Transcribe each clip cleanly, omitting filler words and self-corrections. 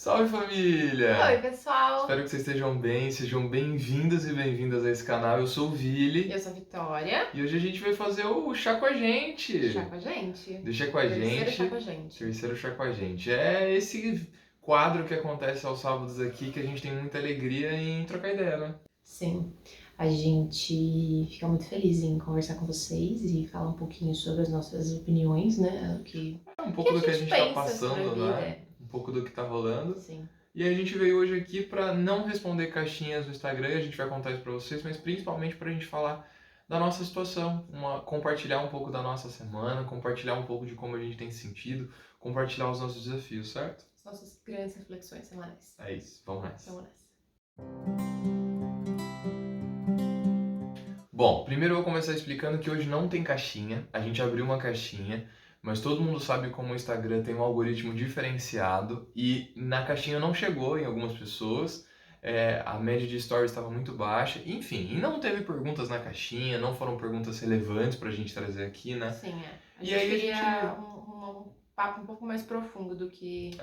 Salve família! Oi, pessoal! Espero que vocês estejam bem, sejam bem-vindos e bem-vindas a esse canal. Eu sou o Vili Eu sou a Vitória. e hoje a gente vai fazer o Chá com a gente. Chá com a gente. Deixa com a Terceiro gente. chá com a gente. Terceiro Chá com a gente. É esse quadro que acontece aos sábados aqui que a gente tem muita alegria em trocar ideia, né? Sim, a gente fica muito feliz em conversar com vocês e falar um pouquinho sobre as nossas opiniões, né? É um pouco do que a gente tá pensa passando, sobre a né? vida. Um pouco do que tá rolando. Sim. E a gente veio hoje aqui para não responder caixinhas no Instagram, a gente vai contar isso para vocês, mas principalmente para a gente falar da nossa situação, compartilhar um pouco da nossa semana, compartilhar um pouco de como a gente tem se sentido, compartilhar os nossos desafios, certo? As nossas grandes reflexões semanais. É isso, vamos nessa. Vamos nessa. Bom, primeiro eu vou começar explicando que hoje não tem caixinha, a gente abriu uma caixinha, mas todo mundo sabe como o Instagram tem um algoritmo diferenciado e na caixinha não chegou em algumas pessoas, a média de stories estava muito baixa, enfim, e não teve perguntas na caixinha, não foram perguntas relevantes pra gente trazer aqui, né? Sim, é. A E gente aí a queria gente- um papo um pouco mais profundo do que...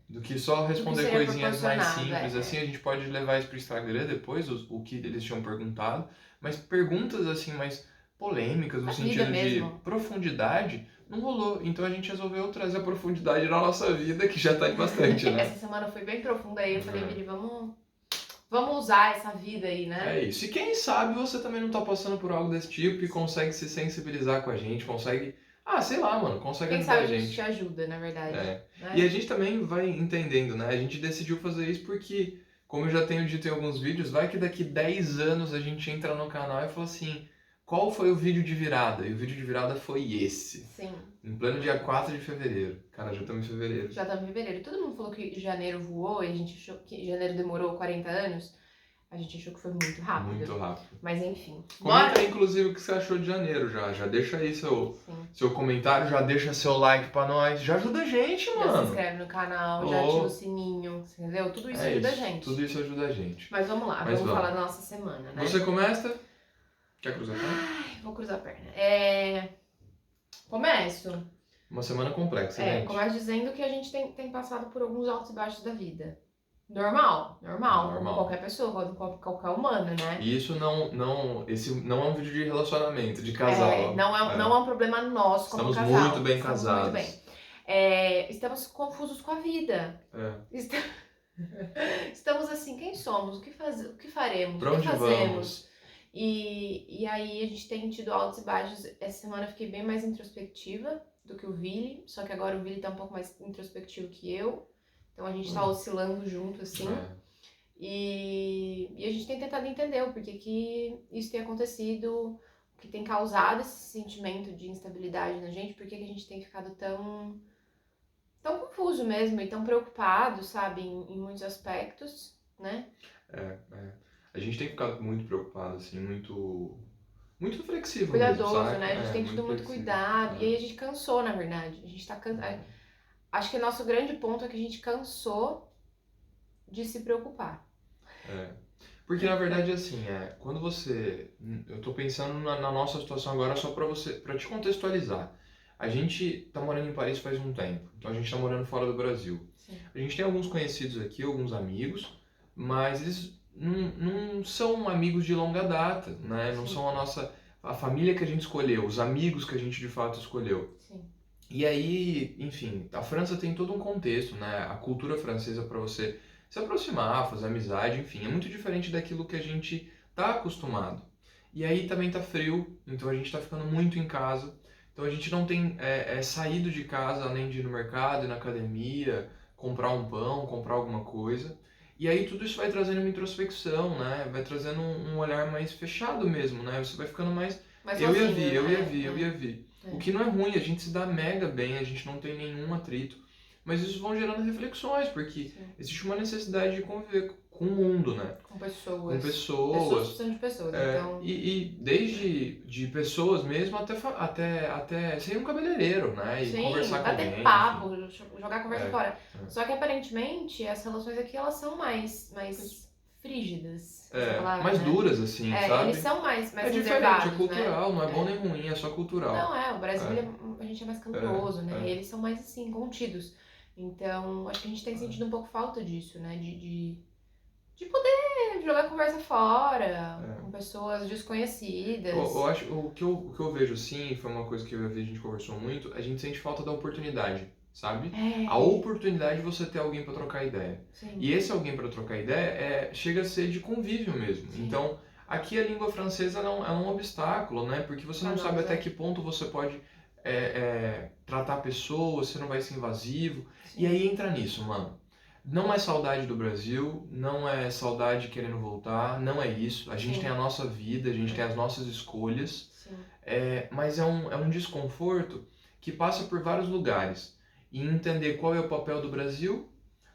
Do que só responder seria coisinhas mais proporcionado, simples, assim, a gente pode levar isso pro Instagram depois, o que eles tinham perguntado, mas perguntas assim mais polêmicas, no Da vida sentido de mesmo. profundidade, não rolou. Então a gente resolveu trazer a profundidade na nossa vida, que já tá de bastante, né? Essa semana foi bem profunda aí, eu falei, É. Vili, vamos usar essa vida aí, né? É isso. E quem sabe você também não tá passando por algo desse tipo e consegue se sensibilizar com a gente, consegue, sei lá, mano, consegue Quem ajudar sabe a a gente gente. te ajuda, na verdade. É. Né? E a gente também vai entendendo, né? A gente decidiu fazer isso porque, como eu já tenho dito em alguns vídeos, vai que daqui 10 anos a gente entra no canal e fala assim, qual foi o vídeo de virada? E o vídeo de virada foi esse, Sim, em pleno dia 4 de fevereiro. Cara, já estamos em fevereiro. já estamos em fevereiro. Todo mundo falou que janeiro voou e a gente achou que janeiro demorou 40 anos. A gente achou que foi muito rápido. Muito rápido. Mas enfim. Comenta aí, inclusive, o que você achou de janeiro já. Já deixa aí Sim. seu comentário, já deixa seu like pra nós. Já ajuda a gente, Já se mano. inscreve no canal, já ativa o sininho, entendeu? Tudo isso ajuda a gente. Tudo isso ajuda a gente. Mas vamos lá, Mas vamos falar da nossa semana, né? Você começa? Quer cruzar a perna? Ai, vou cruzar a perna. Começo. Uma semana complexa, gente. Começo dizendo que a gente tem passado por alguns altos e baixos da vida. Normal, como qualquer pessoa, como qualquer humano, né? E isso esse não é um vídeo de relacionamento, de casal. Não é um problema nosso como Estamos casal. muito bem casados. Muito bem. Estamos confusos com a vida. Estamos assim, quem somos? O que faremos? Pra O onde que fazemos? vamos? E aí a gente tem tido altos e baixos. Essa semana eu fiquei bem mais introspectiva do que o Vili, só que agora o Vili tá um pouco mais introspectivo que eu. Então a gente tá oscilando junto, assim. E a gente tem tentado entender o porquê que isso tem acontecido, o que tem causado esse sentimento de instabilidade na gente, porquê que a gente tem ficado tão confuso mesmo e tão preocupado, sabe, em muitos aspectos, né? A gente tem ficado muito preocupado, assim, muito reflexivo Cuidadoso, mesmo, sabe? né? A gente tem tido muito cuidado. E aí a gente cansou, na verdade. A gente tá cansado. Acho que o nosso grande ponto é que a gente cansou de se preocupar. Porque na verdade, assim, quando eu tô pensando na nossa situação agora só pra te contextualizar. A gente tá morando em Paris faz um tempo, então a gente tá morando fora do Brasil. Sim. A gente tem alguns conhecidos aqui, alguns amigos, mas eles não são amigos de longa data, né? Não Sim. são a família que a gente escolheu, os amigos que a gente de fato escolheu. Sim. E aí, enfim, a França tem todo um contexto, né? A cultura francesa para você se aproximar, fazer amizade, enfim, é muito diferente daquilo que a gente tá acostumado. E aí também tá frio, então a gente tá ficando muito em casa. Então a gente não tem saído de casa além de ir no mercado, ir na academia, comprar um pão, comprar alguma coisa. E aí tudo isso vai trazendo uma introspecção, né? Vai trazendo um olhar mais fechado mesmo, né? Você vai ficando mais... Eu ia vir. O que não é ruim, a gente se dá mega bem, a gente não tem nenhum atrito. Mas isso vão gerando reflexões, porque existe uma necessidade de conviver com o mundo, né? Com pessoas. Pessoas precisam de pessoas, então... E desde de pessoas mesmo até sem um cabeleireiro, né? E conversar com alguém. Bater papo, jogar a conversa fora. É. Só que aparentemente as relações aqui elas são mais frígidas. Mais duras, assim, sabe? Eles são mais diferente, reservados, é cultural, né? não é bom nem ruim, é só cultural. Não, o Brasil a gente é mais caloroso, né? É. E eles são mais assim, contidos. Então, acho que a gente tem sentido um pouco falta disso, né? De poder jogar conversa fora, É. com pessoas Eu desconhecidas. acho, o que eu vejo sim, foi uma coisa que eu e a Vi, a gente conversou muito, a gente sente falta da oportunidade, sabe? A É, oportunidade de você ter alguém para trocar ideia. sim, E esse alguém para trocar ideia chega a ser de convívio mesmo. sim. Então, aqui a língua francesa não, é um obstáculo, né? Porque você Pra não sabe nós, até é. que ponto você pode tratar pessoas, você não vai ser invasivo. E Sim, aí entra nisso, mano. Não é saudade do Brasil, não é saudade querendo voltar, não é isso. A gente tem a sim, nossa vida, a gente tem é, as nossas escolhas, sim, mas é um desconforto que passa por vários lugares. E entender qual é o papel do Brasil,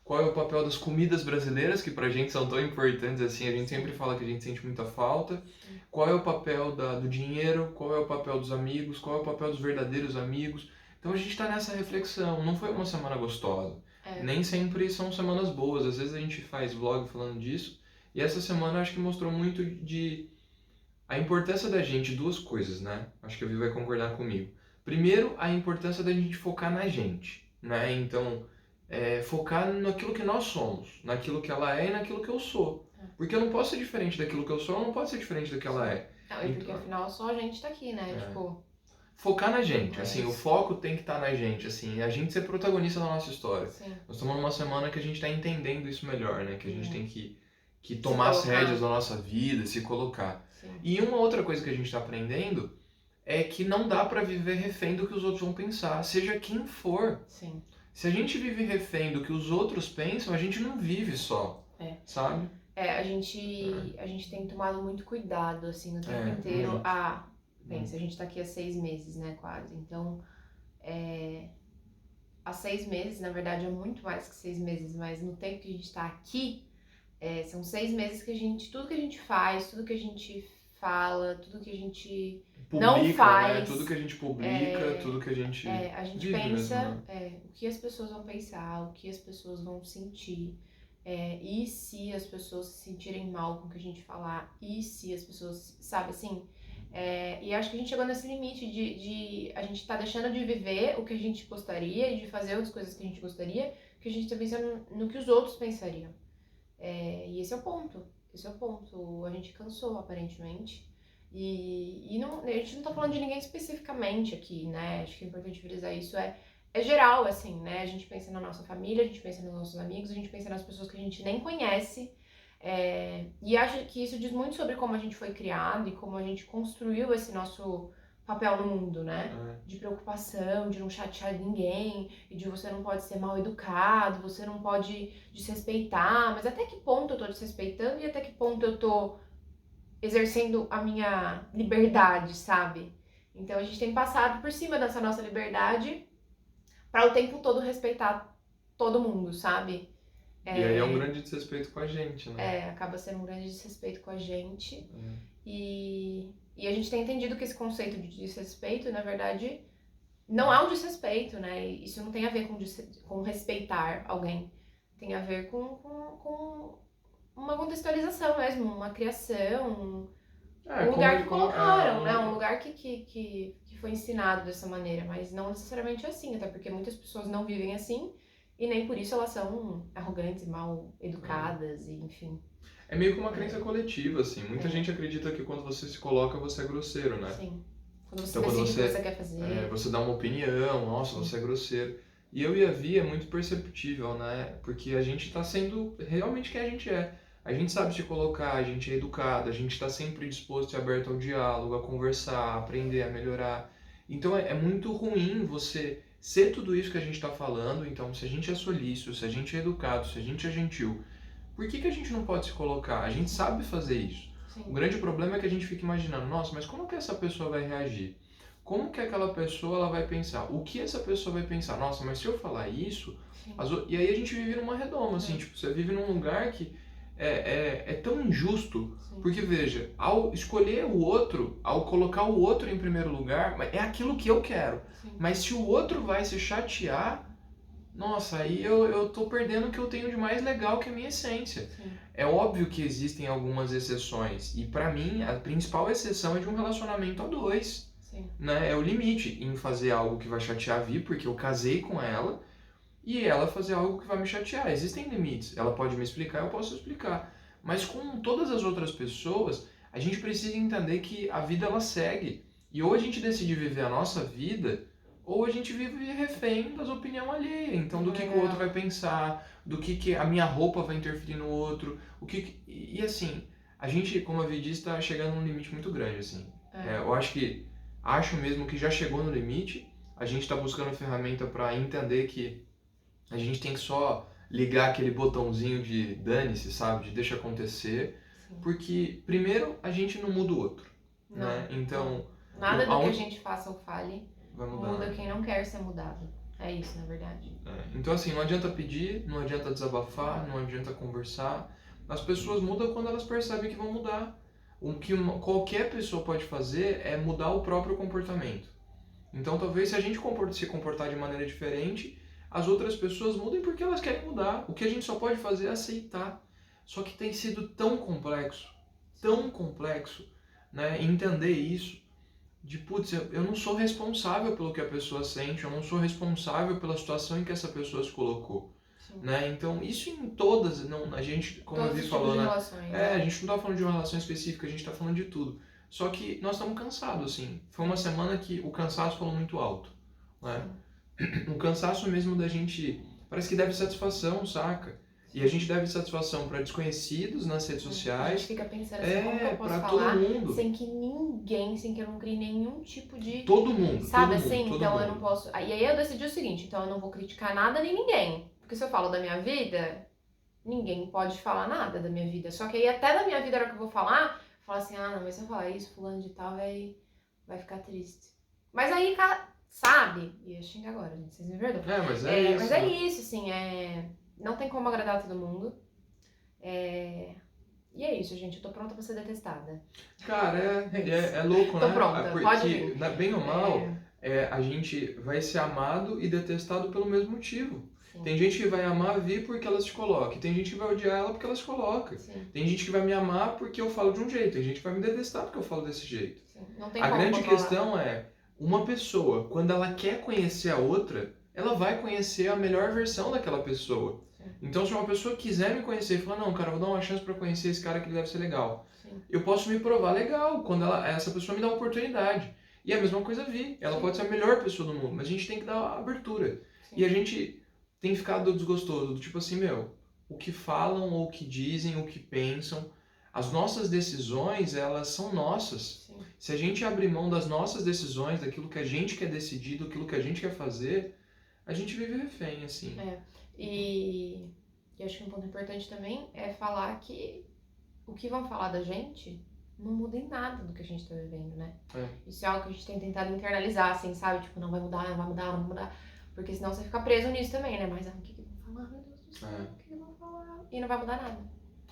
qual é o papel das comidas brasileiras, que pra gente são tão importantes assim, a gente sempre sim, fala que a gente sente muita falta. sim. Qual é o papel do dinheiro, qual é o papel dos amigos, qual é o papel dos verdadeiros amigos. Então a gente está nessa reflexão. Não foi uma semana gostosa. É, Nem sempre são semanas boas. Às vezes a gente faz vlog falando disso. E essa semana eu acho que mostrou muito de a importância da gente, duas coisas, né? Acho que a Vi vai concordar comigo. Primeiro, a importância da gente focar na gente, né? Então, focar naquilo que nós somos, naquilo que ela é e naquilo que eu sou. é, Porque eu não posso ser diferente daquilo que eu sou, ela não pode ser diferente do que ela sim. é. Não, e porque Então, afinal só a gente tá aqui, né? é, Tipo, focar na gente, é assim, o isso. foco tem que estar na gente, assim, a gente ser protagonista da nossa história. Sim, Nós estamos numa semana que a gente está entendendo isso melhor, né? Que a gente é. tem que Se tomar as rédeas colocar. da nossa vida, se colocar. Sim, E uma outra coisa que a gente está aprendendo é que não dá para viver refém do que os outros vão pensar, seja quem for. sim. Se a gente vive refém do que os outros pensam, a gente não vive só, É. sabe? É, a gente tem tomado muito cuidado, assim, o tempo inteiro. Muito, Ah, pensa, muito. a gente tá aqui há 6 meses, né, quase. Então, há 6 meses, na verdade, é muito mais que 6 meses, mas no tempo que a gente tá aqui, são 6 meses que tudo que a gente faz, tudo que a gente fala, tudo que a gente não Publica, né? Tudo que faz, a gente publica, tudo que a gente a gente vive mesmo, né? pensa, o que as pessoas vão pensar, o que as pessoas vão sentir. E se as pessoas se sentirem mal com o que a gente falar, e se as pessoas, sabe assim? E acho que a gente chegou nesse limite de a gente tá deixando de viver o que a gente gostaria e de fazer as coisas que a gente gostaria, que a gente tá pensando no que os outros pensariam. E esse é o ponto. Esse é o ponto. A gente cansou, aparentemente. E não, a gente não tá falando de ninguém especificamente aqui, né? Acho que é importante frisar isso. É geral, assim, né? A gente pensa na nossa família, a gente pensa nos nossos amigos, a gente pensa nas pessoas que a gente nem conhece. E acho que isso diz muito sobre como a gente foi criado e como a gente construiu esse nosso papel no mundo, né? De preocupação, de não chatear ninguém, e de você não pode ser mal educado, você não pode desrespeitar, mas até que ponto eu tô desrespeitando e até que ponto eu tô exercendo a minha liberdade, sabe? Então a gente tem passado por cima dessa nossa liberdade para o tempo todo respeitar todo mundo, sabe? E aí é um grande desrespeito com a gente, né? Acaba sendo um grande desrespeito com a gente. E a gente tem entendido que esse conceito de desrespeito, na verdade, não é um desrespeito, né? Isso não tem a ver com respeitar alguém. Tem a ver com uma contextualização mesmo, uma criação, um lugar que colocaram, né? Um lugar que foi ensinado dessa maneira, mas não necessariamente assim, até porque muitas pessoas não vivem assim e nem por isso elas são arrogantes, mal educadas, e enfim. É meio que uma crença coletiva, assim. Muita É. gente acredita que quando você se coloca, você é grosseiro, né? Sim. Quando você Então, quando decide o que você quer fazer. você dá uma opinião, nossa, Sim. você é grosseiro. E eu e a Vi é muito perceptível, né? Porque a gente tá sendo realmente quem a gente é. A gente sabe se colocar, a gente é educado, a gente tá sempre disposto e aberto ao diálogo, a conversar, a aprender, a melhorar. Então, é muito ruim você ser tudo isso que a gente tá falando. Então, se a gente é solícito, se a gente é educado, se a gente é gentil, por que a gente não pode se colocar? A gente sabe fazer isso. Sim. O grande problema é que a gente fica imaginando, nossa, mas como que essa pessoa vai reagir? Como que aquela pessoa ela vai pensar? O que essa pessoa vai pensar? Nossa, mas se eu falar isso... E aí a gente vive numa redoma, assim, tipo, você vive num lugar que é tão injusto, Sim. porque veja, ao escolher o outro, ao colocar o outro em primeiro lugar, é aquilo que eu quero. Sim. Mas se o outro vai se chatear, nossa, aí eu tô perdendo o que eu tenho de mais legal, que é a minha essência. Sim. É óbvio que existem algumas exceções, e pra mim a principal exceção é de um relacionamento a dois, Sim. né? É o limite em fazer algo que vai chatear a Vi, porque eu casei com ela, e ela fazer algo que vai me chatear. Existem limites. Ela pode me explicar, eu posso explicar. Mas com todas as outras pessoas, a gente precisa entender que a vida ela segue. E ou a gente decide viver a nossa vida, ou a gente vive refém das opiniões alheias. Então, do que o outro vai pensar, do que a minha roupa vai interferir no outro, e assim, a gente, como a Vi disse, está chegando num limite muito grande, assim. Eu acho mesmo que já chegou no limite. A gente está buscando ferramenta para entender que a gente tem que só ligar aquele botãozinho de dane-se, sabe? De deixa acontecer. Sim. Porque, primeiro, a gente não muda o outro. Não, né? Então, nada do que a gente faça ou fale vai mudar. muda quem não quer ser mudado. É isso, na verdade. Então, assim, não adianta pedir, não adianta desabafar, não adianta conversar. As pessoas mudam quando elas percebem que vão mudar. O que qualquer pessoa pode fazer é mudar o próprio comportamento. Então, talvez se a gente se comportar de maneira diferente, as outras pessoas mudem porque elas querem mudar. O que a gente só pode fazer é aceitar. Só que tem sido tão complexo, né? Entender isso, de putz, eu não sou responsável pelo que a pessoa sente, eu não sou responsável pela situação em que essa pessoa se colocou. Né? Então, isso em todas, não, a gente, como a Vi falou, né? A gente não tá falando de uma relação específica, a gente tá falando de tudo. Só que nós estamos cansados, assim. Foi uma semana que o cansaço falou muito alto. Né? O cansaço mesmo da gente, parece que deve satisfação, saca? E a gente deve satisfação para desconhecidos nas redes sociais. A gente fica pensando assim, como que eu posso falar sem que ninguém, sem que eu não crie nenhum tipo de... Todo mundo, sabe todo assim? Mundo, então todo eu não posso... E aí eu decidi o seguinte, então eu não vou criticar nada nem ninguém. Porque se eu falo da minha vida, ninguém pode falar nada da minha vida. Só que aí até da minha vida, na hora que eu vou falar, eu falo assim, não, mas se eu falar isso, fulano de tal vai ficar triste. Mas aí, sabe? E eu xingo agora, gente, vocês me perdoam. Mas é isso. Mas é isso, assim, não tem como agradar todo mundo. E é isso, gente. Eu tô pronta pra ser detestada. Cara, é louco, tô né? Pronta, pode vir. Bem ou mal, a gente vai ser amado e detestado pelo mesmo motivo. Sim. Tem gente que vai amar a Vi porque ela se coloca. Tem gente que vai odiar ela porque ela se coloca. Sim. Tem gente que vai me amar porque eu falo de um jeito. Tem gente que vai me detestar porque eu falo desse jeito. Sim. Não tem a como grande controlar. questão é, uma pessoa, quando ela quer conhecer a outra, ela vai conhecer a melhor versão daquela pessoa. Então, se uma pessoa quiser me conhecer e falar, não, cara, eu vou dar uma chance pra conhecer esse cara que ele deve ser legal. Sim. Eu posso me provar legal quando essa pessoa me dá uma oportunidade. E a mesma coisa a Vi. Ela pode ser a melhor pessoa do mundo, mas a gente tem que dar a abertura. Sim. E a gente tem ficado desgostoso, do tipo assim, o que falam, ou o que dizem, o que pensam, as nossas decisões, elas são nossas. Sim. Se a gente abrir mão das nossas decisões, daquilo que a gente quer decidir, daquilo que a gente quer fazer, a gente vive refém, assim. E acho que um ponto importante também é falar que o que vão falar da gente não muda em nada do que a gente tá vivendo, né? Isso é algo que a gente tem tentado internalizar, assim, sabe? Tipo, não vai mudar, não vai mudar, não vai mudar. Porque senão você fica preso nisso também, né? Mas o que vão falar? Meu Deus do céu, o que vão falar? E não vai mudar nada.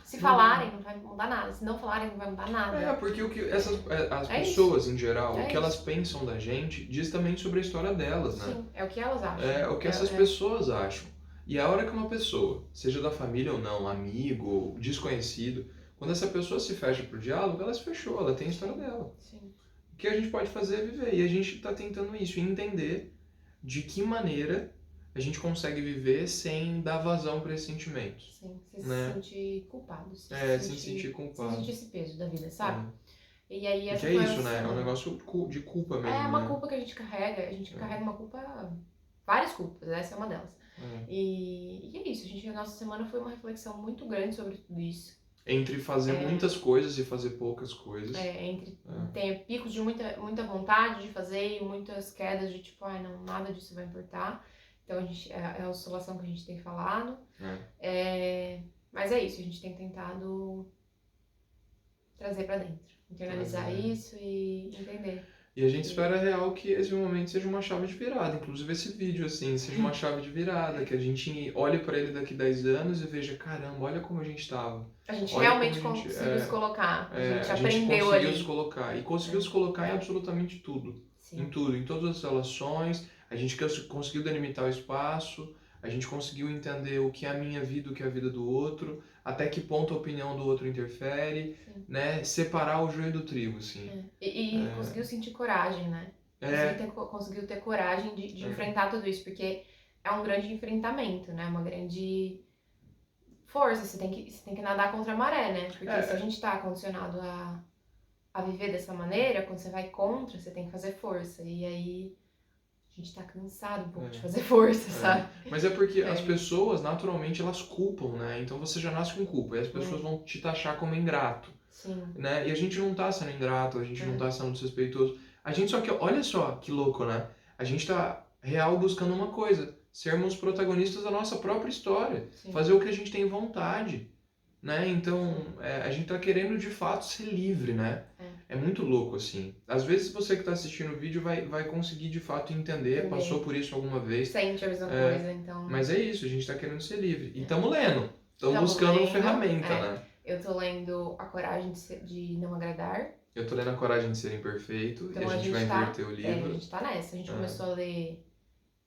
Se falarem, não vai mudar nada. Se não falarem, não vai mudar nada. Porque as pessoas, em geral, o que elas pensam da gente diz também sobre a história delas, né? Sim, é o que elas acham. É o que essas pessoas acham. E a hora que uma pessoa, seja da família ou não, amigo, desconhecido, quando essa pessoa se fecha pro diálogo, ela se fechou, ela tem a história dela. Sim. O que a gente pode fazer é viver. E a gente tá tentando isso, entender de que maneira a gente consegue viver sem dar vazão para esses sentimentos. Sim, sem se sentir culpado. Sem se sentir culpado. Sem sentir esse peso da vida, sabe? E aí essa é isso, né? É um negócio de culpa mesmo. É uma culpa que a gente carrega. A gente carrega uma culpa... Várias culpas, essa é uma delas. E é isso, a nossa semana foi uma reflexão muito grande sobre tudo isso. Entre fazer muitas coisas e fazer poucas coisas. Tem picos de muita vontade de fazer e muitas quedas de tipo, não, nada disso vai importar. Então é a oscilação que a gente tem falado. Mas é isso, a gente tem tentado trazer pra dentro. Internalizar isso e entender. E a gente espera real que esse momento seja uma chave de virada. Inclusive esse vídeo, assim, seja uma chave de virada. Que a gente olhe pra ele daqui 10 anos e veja, caramba, olha como a gente tava. A gente realmente conseguiu se colocar. A gente aprendeu ali. Se colocar. E conseguiu se colocar em absolutamente tudo. Sim. Em tudo. Em todas as relações. A gente conseguiu delimitar o espaço. A gente conseguiu entender o que é a minha vida, o que é a vida do outro. Até que ponto a opinião do outro interfere, né? Separar o joio do trigo, assim. E conseguiu sentir coragem, né? Conseguiu ter coragem de enfrentar tudo isso, porque é um grande enfrentamento, né? Uma grande força. Você tem que nadar contra a maré, né? Porque se a gente tá condicionado a viver dessa maneira, quando você vai contra, você tem que fazer força. E aí a gente tá cansado um pouco de fazer força, sabe? Mas é porque as pessoas, naturalmente, elas culpam, né? Então você já nasce com culpa. E as pessoas vão te taxar como ingrato. Sim. Né? E a gente não tá sendo ingrato, a gente não tá sendo desrespeitoso. A gente só que, olha só que louco, né? A gente tá real buscando uma coisa, sermos protagonistas da nossa própria história, Sim. fazer o que a gente tem vontade, né? Então, a gente tá querendo de fato ser livre, né? É muito louco, assim. Às vezes você que tá assistindo o vídeo vai conseguir de fato entender, passou por isso alguma vez. Sente a mesma coisa, então... Mas é isso, a gente tá querendo ser livre. E estamos lendo, estamos buscando uma ferramenta, né? Eu tô lendo A Coragem de Não Agradar. Eu tô lendo A Coragem de Ser Imperfeito, então, e a gente vai inverter o livro. A gente tá nessa. A gente começou a ler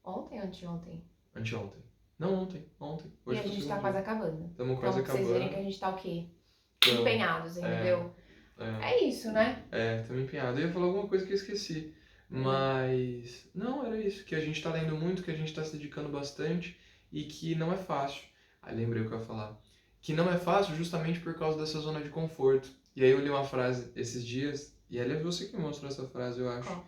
ontem ou anteontem? Anteontem. Não, ontem. Hoje e a gente tá quase acabando. Estamos quase acabando. Pra vocês verem que a gente tá o quê? Empenhados, entendeu? É isso, né? Estamos empenhados. Eu ia falar alguma coisa que eu esqueci. Mas... Não, era isso. Que a gente tá lendo muito, que a gente tá se dedicando bastante e que não é fácil. Lembrei o que eu ia falar. Que não é fácil justamente por causa dessa zona de conforto. E aí eu li uma frase esses dias, e é você que me mostrou essa frase, eu acho.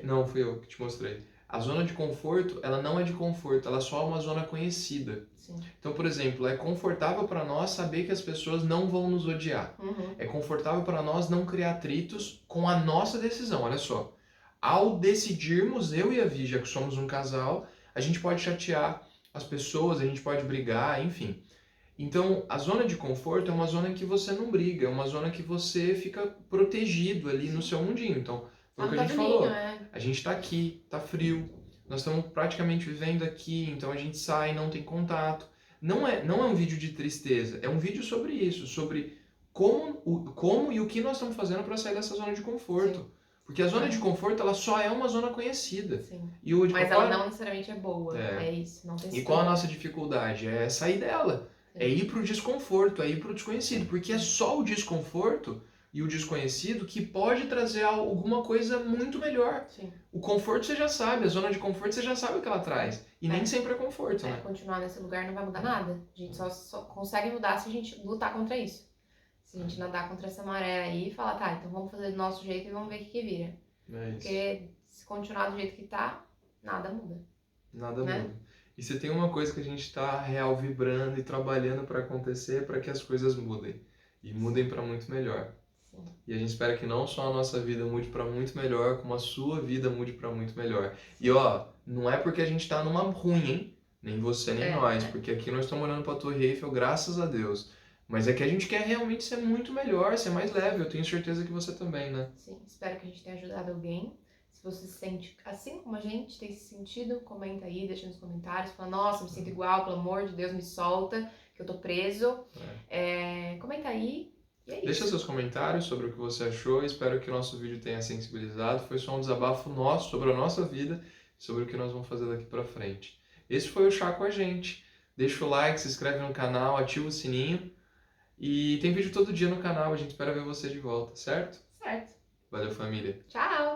Não, fui eu que te mostrei. A zona de conforto, ela não é de conforto, ela só é uma zona conhecida. Sim. Então, por exemplo, é confortável para nós saber que as pessoas não vão nos odiar. É confortável para nós não criar atritos com a nossa decisão, olha só. Ao decidirmos, eu e a Vi, já que somos um casal, a gente pode chatear as pessoas, a gente pode brigar, enfim. Então, a zona de conforto é uma zona em que você não briga, é uma zona que você fica protegido ali no seu mundinho. Então, foi o que a gente falou. A gente tá aqui, tá frio, nós estamos praticamente vivendo aqui, então a gente sai, não tem contato. Não é um vídeo de tristeza, é um vídeo sobre isso, sobre como e o que nós estamos fazendo para sair dessa zona de conforto. Sim. Porque a zona de conforto, ela só é uma zona conhecida. Sim. Mas ela não necessariamente é boa, é isso. Não tem e qual a nossa dificuldade? É sair dela. É ir pro desconforto, é ir pro desconhecido. Porque é só o desconforto e o desconhecido que pode trazer alguma coisa muito melhor. Sim. O conforto você já sabe, a zona de conforto você já sabe o que ela traz. E nem sempre é conforto, né? Continuar nesse lugar não vai mudar nada. A gente só consegue mudar se a gente lutar contra isso. Se a gente nadar contra essa maré aí e falar, tá, então vamos fazer do nosso jeito e vamos ver o que vira. Porque se continuar do jeito que tá, nada muda. Nada muda. E se tem uma coisa que a gente está real vibrando e trabalhando para acontecer, para que as coisas mudem. E mudem para muito melhor. Sim. E a gente espera que não só a nossa vida mude para muito melhor, como a sua vida mude para muito melhor. E não é porque a gente está numa ruim, hein? Nem você, nem nós. Porque aqui nós estamos olhando para a Torre Eiffel, graças a Deus. Mas é que a gente quer realmente ser muito melhor, ser mais leve. Eu tenho certeza que você também, né? Sim, espero que a gente tenha ajudado alguém. Se você se sente assim como a gente tem se sentido, comenta aí, deixa nos comentários. Fala, nossa, me sinto igual, pelo amor de Deus, me solta, que eu tô preso. Comenta aí. E é isso. Deixa seus comentários sobre o que você achou. Espero que o nosso vídeo tenha sensibilizado. Foi só um desabafo nosso sobre a nossa vida, sobre o que nós vamos fazer daqui pra frente. Esse foi o Chá com a gente. Deixa o like, se inscreve no canal, ativa o sininho. E tem vídeo todo dia no canal. A gente espera ver você de volta, certo? Certo. Valeu, família. Tchau!